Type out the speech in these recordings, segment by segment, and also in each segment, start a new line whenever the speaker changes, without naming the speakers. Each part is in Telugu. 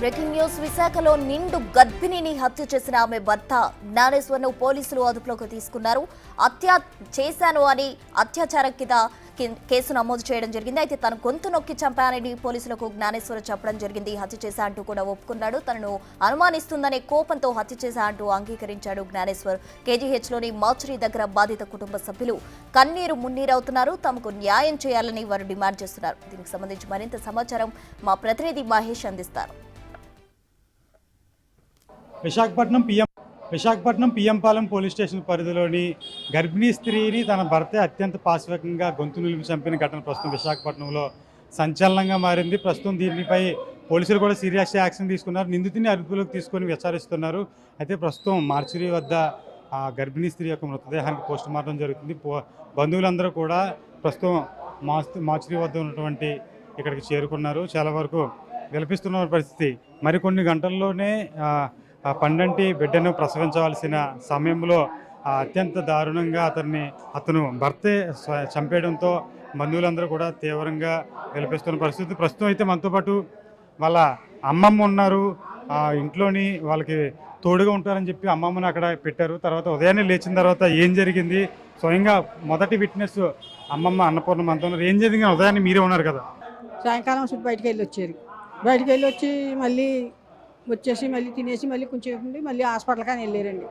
బ్రేకింగ్ న్యూస్ విశాఖలో నిండు గర్భిణిని హత్య చేసిన ఆమె భర్త జ్ఞానేశ్వర్ను పోలీసులు అదుపులోకి తీసుకున్నారు. చేశాను అని అత్యాచారం కింద కేసు నమోదు చేయడం జరిగింది. అయితే తన గొంతు నొక్కి చంపానని పోలీసులకు జ్ఞానేశ్వర్ చెప్పడం జరిగింది. హత్య చేశా అంటూ కూడా ఒప్పుకున్నాడు. తనను అనుమానిస్తుందనే కోపంతో హత్య చేశా అంటూ అంగీకరించాడు జ్ఞానేశ్వర్. కేజీహెచ్లోని మార్చురీ దగ్గర బాధిత కుటుంబ సభ్యులు కన్నీరు మున్నీరవుతున్నారు. తమకు న్యాయం చేయాలని వారు డిమాండ్ చేస్తున్నారు. దీనికి సంబంధించి మరింత సమాచారం మా ప్రతినిధి మహేష్ అందిస్తారు.
విశాఖపట్నం పిఎంపాలెం పోలీస్ స్టేషన్ పరిధిలోని గర్భిణీ స్త్రీని తన భర్త అత్యంత పాశవికంగా గొంతు నిలిపి చంపిన ఘటన ప్రస్తుతం విశాఖపట్నంలో సంచలనంగా మారింది. ప్రస్తుతం దీనిపై పోలీసులు కూడా సీరియస్ యాక్షన్ తీసుకున్నారు. నిందితుని అదుపులోకి తీసుకొని విచారిస్తున్నారు. అయితే ప్రస్తుతం మార్చురీ వద్ద ఆ గర్భిణీ స్త్రీ యొక్క మృతదేహానికి పోస్ట్ మార్టం జరుగుతుంది. బంధువులందరూ కూడా ప్రస్తుతం మార్చురీ వద్ద ఉన్నటువంటి ఇక్కడికి చేరుకున్నారు. చాలా వరకు విలపిస్తున్న పరిస్థితి. మరికొన్ని గంటల్లోనే పండంటి బిడ్డను ప్రసవించవలసిన సమయంలో అత్యంత దారుణంగా అతను భర్తే చంపేయడంతో బంధువులందరూ కూడా తీవ్రంగా విలపిస్తున్న పరిస్థితి. ప్రస్తుతం అయితే మనతో పాటు వాళ్ళ అమ్మమ్మ ఉన్నారు. ఇంట్లోని వాళ్ళకి తోడుగా ఉంటారని చెప్పి అమ్మమ్మను అక్కడ పెట్టారు. తర్వాత ఉదయాన్నే లేచిన తర్వాత ఏం జరిగింది, స్వయంగా మొదటి విట్నెస్ అమ్మమ్మ అన్నపూర్ణ మనతో ఉన్నారు. ఏం జరిగింది ఉదయాన్నే మీరే ఉన్నారు కదా?
సాయంకాలం బయటికి వెళ్ళి వచ్చారు. బయటికి వెళ్ళి వచ్చి మళ్ళీ మళ్ళీ తినేసి మళ్ళీ కొంచెం ఉండి మళ్ళీ హాస్పిటల్కి అని వెళ్ళారండి.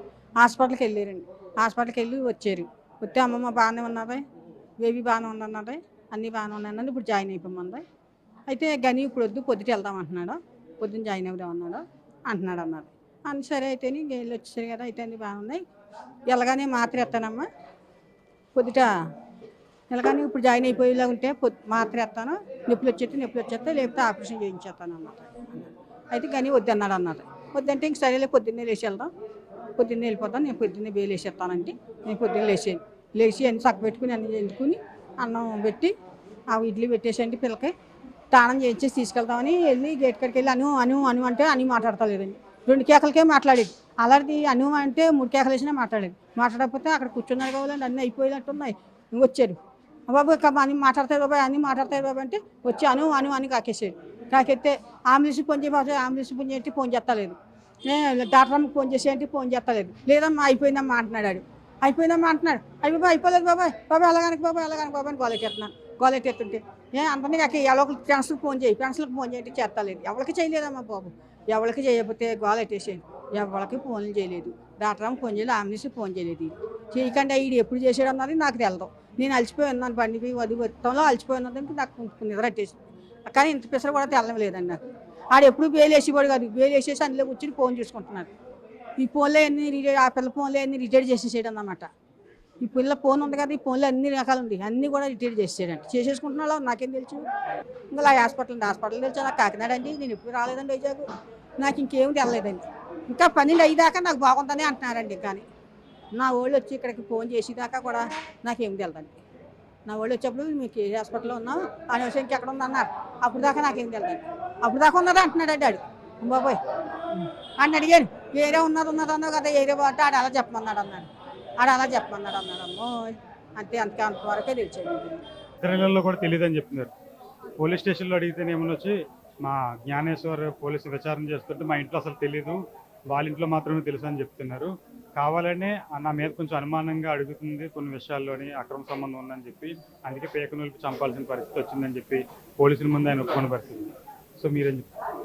హాస్పిటల్కి వెళ్ళి వచ్చారు. వస్తే అమ్మమ్మ బాగానే ఉన్నది, బేబీ బాగానే ఉందన్నది, అన్నీ బాగానే ఉన్నాయన్నది. ఇప్పుడు జాయిన్ అయిపోమంది. అయితే గని ఇప్పుడు వద్దు, పొద్దుట వెళ్దాం అంటున్నాడు. పొద్దున్న జాయిన్ అవుదాం అన్నాడు. అని సరే అయితే వెళ్ళి వచ్చేసారు కదా, అయితే అన్నీ బాగున్నాయి. వెళ్ళగానే మాత్ర ఎత్తానమ్మా, పొద్దుట వెళ్ళగానే ఇప్పుడు జాయిన్ అయిపోయేలా ఉంటే మాత్ర ఎత్తాను, నొప్పులు వచ్చేస్తే లేకపోతే ఆపరేషన్ చేయించేస్తాను అన్నమాట. అయితే కానీ వద్దన్నాడు. వద్దంటే ఇంక సరేలే పొద్దున్నే పొద్దున్నే వెళ్ళిపోతాను, నేను పొద్దున్నే బేలు వేసేస్తానంటే నేను పొద్దున్నే లేచి అన్ని చక్క పెట్టుకుని అన్ని వండుకుని అన్నం పెట్టి ఆ ఇడ్లీ పెట్టేసండి పిల్లకి స్నానం చేయించేసి తీసుకెళ్తామని వెళ్ళి గేట్ కాడికి వెళ్ళి అను అంటే అని మాట్లాడతలేదండి. 2 కేకలకే మాట్లాడేది. అలాంటిది అను అంటే 3 కేకలు వేసినా మాట్లాడకపోతే అక్కడ కూర్చున్నారు కావాలండి, అన్నీ అయిపోయినట్టున్నాయి. వచ్చారు, బాబు అన్ని మాట్లాడతాయి బాబాయ్ అంటే వచ్చి అను అని కాకెత్తే అంబులెన్స్ ఫోన్ చేసి ఫోన్ చేస్తలేదు. డాక్టర్ అమ్మకి ఫోన్ చేసి ఫోన్ చేస్తలేదు. లేదమ్మా అయిపోయిందమ్మా అంటున్నాడు. అయిపోలేదు బాబాయ్ అలాగనక బాబాయ్ అని గోలెట్టేస్తుంటే అందరినీ ఎవరికి ఫ్రెండ్స్కి ఫోన్ చేయండి చేస్తలేదు. ఎవరికి చేయలేదమ్మా బాబు, ఎవరికి చేయకపోతే గోలెట్టేసేయండి. ఎవరికి ఫోన్లు చేయలేదు. డాక్టర్ అమ్మకి ఫోన్ చేయలేదు, అంబులెన్స్కి ఫోన్ చేయలేదు. చేయకుండా వీడు ఎప్పుడు చేసాడు అన్నది నాకు తెలదు. నేను అలసిపోయి ఉన్నాను, బండి మొత్తంలో అలసిపోయి ఉన్నదంటే నాకు నిద్ర పట్టేసింది. కానీ ఇంత పిసర కూడా తెల్లలేదండి నాకు. ఆడు ఎప్పుడు వేలేసేవాడు కాదు, వేసేసి అందులో కూర్చొని ఫోన్ చూసుకుంటున్నాడు. ఈ ఫోన్లో ఆ పిల్ల ఫోన్లో అన్ని రిటైర్ చేసేసాడు అన్నమాట. ఈ పిల్ల ఫోన్ ఉంది కదా, ఈ ఫోన్లో అన్ని రకాలు ఉంది, అన్నీ కూడా రిటైర్ చేసేసాడంట. చేసేసుకుంటున్నాడు, నాకేం తెలుసు. ఇంకా హాస్పిటల్ తెలుసు, నాకు కాకినాడ అండి, నేను ఎప్పుడు రాలేదండి వైజాగ్, నాకు ఇంకేం తెల్లలేదండి. ఇంకా 12 అయ్యేదాకా నాకు బాగుందని అంటున్నారండి. కానీ నా వాళ్ళు వచ్చి ఇక్కడికి ఫోన్ చేసేదాకా కూడా నాకేం తెలదండి. నా వాళ్ళు వచ్చేప్పుడు మీకు ఏ హాస్పిటల్లో ఉన్నావు అనే విషయం ఇంకెక్కడ ఉందన్నారు. అప్పుడు దాకా నాకేం తెలదండి. అప్పుడు దాకా ఉన్నదా అంటున్నాడు ఆడు. బాబోయ్ అని అడిగాను, ఏరే ఉన్నదన్నావు కదా, ఏరే అంటే ఆడు అలా చెప్పమన్నాడు అన్నాడు. అమ్మో అంతే, అంతవరకే తెలిసాడు.
ఇతరులలో కూడా తెలియదని చెప్తున్నారు. పోలీస్ స్టేషన్లో అడిగితేనే ఏమన్నా వచ్చి మా జ్ఞానేశ్వర్ పోలీసు విచారణ చేస్తుంటే మా ఇంట్లో అసలు తెలీదు, వాళ్ళ ఇంట్లో మాత్రమే తెలుసు అని చెప్తున్నారు. కావాలనే నా మీద కొంచెం అనుమానంగా అడుగుతుంది, కొన్ని విషయాల్లోని అక్రమ సంబంధం ఉందని చెప్పి, అందుకే పేకనూలుకి చంపాల్సిన పరిస్థితి వచ్చిందని చెప్పి పోలీసుల ముందు ఆయన ఒప్పుకున్న పరిస్థితి. సో మీరేం చెప్తారు?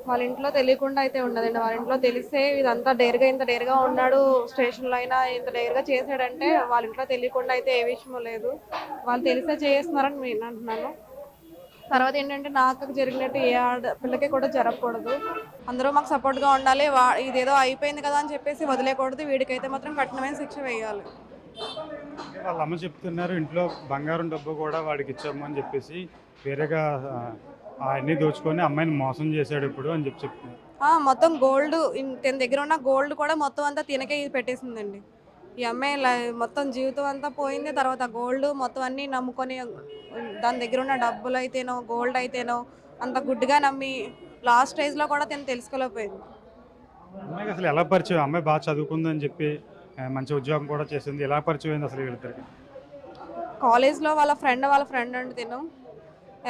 వాళ్ళ ఇంట్లో తెలియకుండా అయితే ఉండదండి. వాళ్ళ ఇంట్లో తెలిస్తే ఇదంతా ఇంత డేర్గా ఉన్నాడు, స్టేషన్లో అయినా ఇంత డేర్గా చేశాడంటే వాళ్ళ ఇంట్లో తెలియకుండా అయితే ఏ విషయమో లేదు. వాళ్ళు తెలిసే చేస్తున్నారని నేను అంటున్నాను. తర్వాత ఏంటంటే నాకు జరిగినట్టు ఏ ఆడపిల్లకి కూడా జరగకూడదు. అందరూ మాకు సపోర్ట్గా ఉండాలి. ఇదేదో అయిపోయింది కదా అని చెప్పేసి వదిలేకూడదు. వీడికైతే మాత్రం కఠినమైన శిక్ష వేయాలి.
వాళ్ళ అమ్మ చెప్తున్నారు, ఇంట్లో బంగారం డబ్బు కూడా వాడికి ఇచ్చాము అని చెప్పేసి వేరేగా అన్నీ దోచుకొని అమ్మాయిని మోసం చేశాడు ఇప్పుడు అని చెప్తున్నారు.
మొత్తం గోల్డ్, తన దగ్గర ఉన్న గోల్డ్ కూడా మొత్తం అంతా తినకే పెట్టేసిందండి. ఈ అమ్మాయి మొత్తం జీవితం అంతా పోయింది. తర్వాత గోల్డ్ మొత్తం అన్నీ నమ్ముకొని, దాని దగ్గర ఉన్న డబ్బులు అయితేనో గోల్డ్ అయితేనో అంత గుడ్డిగా నమ్మి లాస్ట్ స్టేజ్లో కూడా తను తెలుసుకోలేకపోయింది.
అమ్మాయికి అసలు ఎలా పరిచయం? అమ్మాయి బాగా చదువుకుందని చెప్పి మంచి ఉద్యోగం కూడా చేసింది. ఎలా పరిచయం అయింది అసలు వీళ్ళిద్దరికి?
కాలేజ్లో వాళ్ళ ఫ్రెండ్ అండి.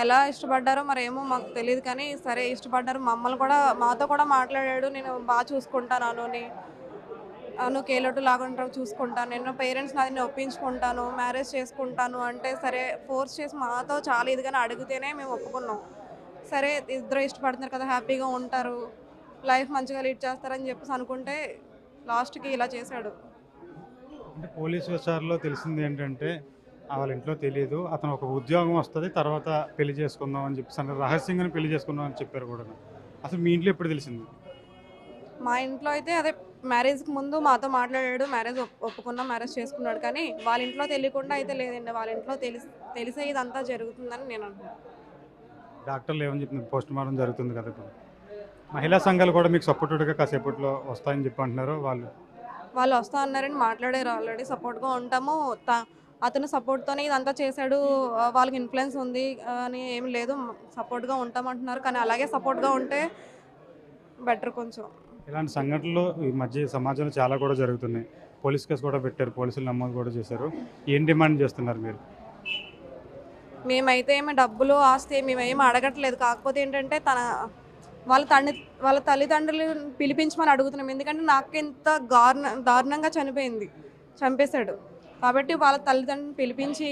ఎలా ఇష్టపడ్డారో మరేమో మాకు తెలియదు, కానీ సరే ఇష్టపడ్డారు. మమ్మల్ని కూడా మాతో కూడా మాట్లాడాడు, నేను బాగా చూసుకుంటాను అనుని, నువ్వు కేలోటు లాగా చూసుకుంటాను, నేను పేరెంట్స్ నాది నేను ఒప్పించుకుంటాను, మ్యారేజ్ చేసుకుంటాను అంటే సరే ఫోర్స్ చేసి మాతో చాలా ఇదిగానే అడిగితేనే మేము ఒప్పుకున్నాం. సరే ఇద్దరు ఇష్టపడుతున్నారు కదా, హ్యాపీగా ఉంటారు, లైఫ్ మంచిగా లీడ్ చేస్తారని చెప్పేసి అనుకుంటే లాస్ట్కి ఇలా చేశాడు.
అంటే పోలీసు విచారణలో తెలిసింది ఏంటంటే వాళ్ళ ఇంట్లో తెలియదు, అతను ఒక ఉద్యోగం వస్తుంది తర్వాత పెళ్లి చేసుకుందాం అని చెప్పేసి అంటే రహస్యంగానే పెళ్లి చేసుకుందాం అని చెప్పారు కూడా. అసలు మీ ఇంట్లో ఎప్పుడు తెలిసింది?
మా ఇంట్లో అయితే అదే మ్యారేజ్కి ముందు మాతో మాట్లాడాడు, మ్యారేజ్ ఒప్పుకున్నాం, మ్యారేజ్ చేసుకున్నాడు, కానీ వాళ్ళ ఇంట్లో తెలియకుండా అయితే లేదండి. వాళ్ళ ఇంట్లో తెలిసే ఇదంతా జరుగుతుందని నేను అనుకున్నాను.
డాక్టర్లు ఏమని చెప్తున్నారు? పోస్ట్ మార్టం జరుగుతుంది కదా ఇప్పుడు. మహిళా సంఘాలు కూడా మీకు సపోర్టెడ్గా కాసేపట్లో వస్తాయని చెప్పి అంటున్నారు.
వాళ్ళు వస్తా అన్నారని మాట్లాడారు, ఆల్రెడీ సపోర్ట్గా ఉంటాము, అతను సపోర్ట్తోనే ఇదంతా చేశాడు, వాళ్ళకి ఇన్ఫ్లుయెన్స్ ఉంది అని ఏం లేదు, సపోర్ట్గా ఉంటామంటున్నారు. కానీ అలాగే సపోర్ట్గా ఉంటే బెటర్ కొంచెం.
ఇలాంటి సంఘటనలు ఈ మధ్య సమాజంలో చాలా కూడా జరుగుతున్నాయి. పోలీస్ కేసు కూడా పెట్టారు, పోలీసులు నమోదు కూడా చేశారు. ఏం డిమాండ్ చేస్తున్నారు మీరు?
మేమైతే ఏమి డబ్బులు ఆస్తి మేమేమి అడగట్లేదు, కాకపోతే ఏంటంటే వాళ్ళ తల్లిదండ్రులు పిలిపించమని అడుగుతున్నాం. ఎందుకంటే నాకు ఇంత దారుణంగా చంపేశాడు కాబట్టి వాళ్ళ తల్లిదండ్రులను పిలిపించి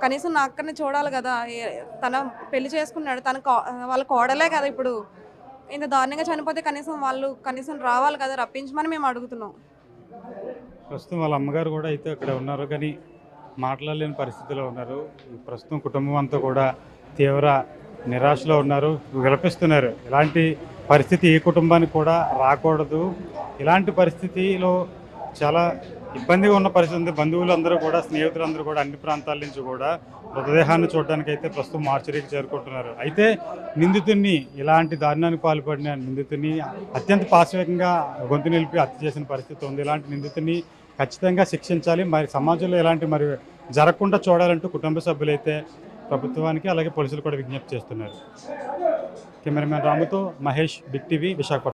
కనీసం నా అక్కడిని చూడాలి కదా. తన పెళ్లి చేసుకున్నాడు, వాళ్ళ కోడలే కదా, ఇప్పుడు ఇంత దారుణంగా చనిపోతే కనీసం రావాలి కదా, రప్పించమని మేము అడుగుతున్నాం.
ప్రస్తుతం వాళ్ళ అమ్మగారు కూడా అయితే అక్కడ ఉన్నారు, కానీ మాట్లాడలేని పరిస్థితిలో ఉన్నారు. ప్రస్తుతం కుటుంబం అంతా కూడా తీవ్ర నిరాశలో ఉన్నారు, విలపిస్తున్నారు. ఇలాంటి పరిస్థితి ఏ కుటుంబానికి కూడా రాకూడదు. ఇలాంటి పరిస్థితిలో చాలా ఇబ్బందిగా ఉన్న పరిస్థితి ఉంది. బంధువులందరూ కూడా, స్నేహితులందరూ కూడా అన్ని ప్రాంతాల నుంచి కూడా మృతదేహాన్ని చూడడానికి అయితే ప్రస్తుతం మార్చరీకి చేరుకుంటున్నారు. అయితే నిందితుడిని, ఇలాంటి దారుణానికి పాల్పడిన నిందితుడిని అత్యంత పాశవికంగా గొంతు నిలిపి హత్య చేసిన పరిస్థితి ఉంది. ఇలాంటి నిందితుడిని ఖచ్చితంగా శిక్షించాలి. మరి సమాజంలో ఇలాంటి మరి జరగకుండా చూడాలంటూ కుటుంబ సభ్యులైతే ప్రభుత్వానికి అలాగే పోలీసులు కూడా విజ్ఞప్తి చేస్తున్నారు. కెమెరామెన్ రాముతో మహేష్, బిగ్ టీవీ, విశాఖపట్నం.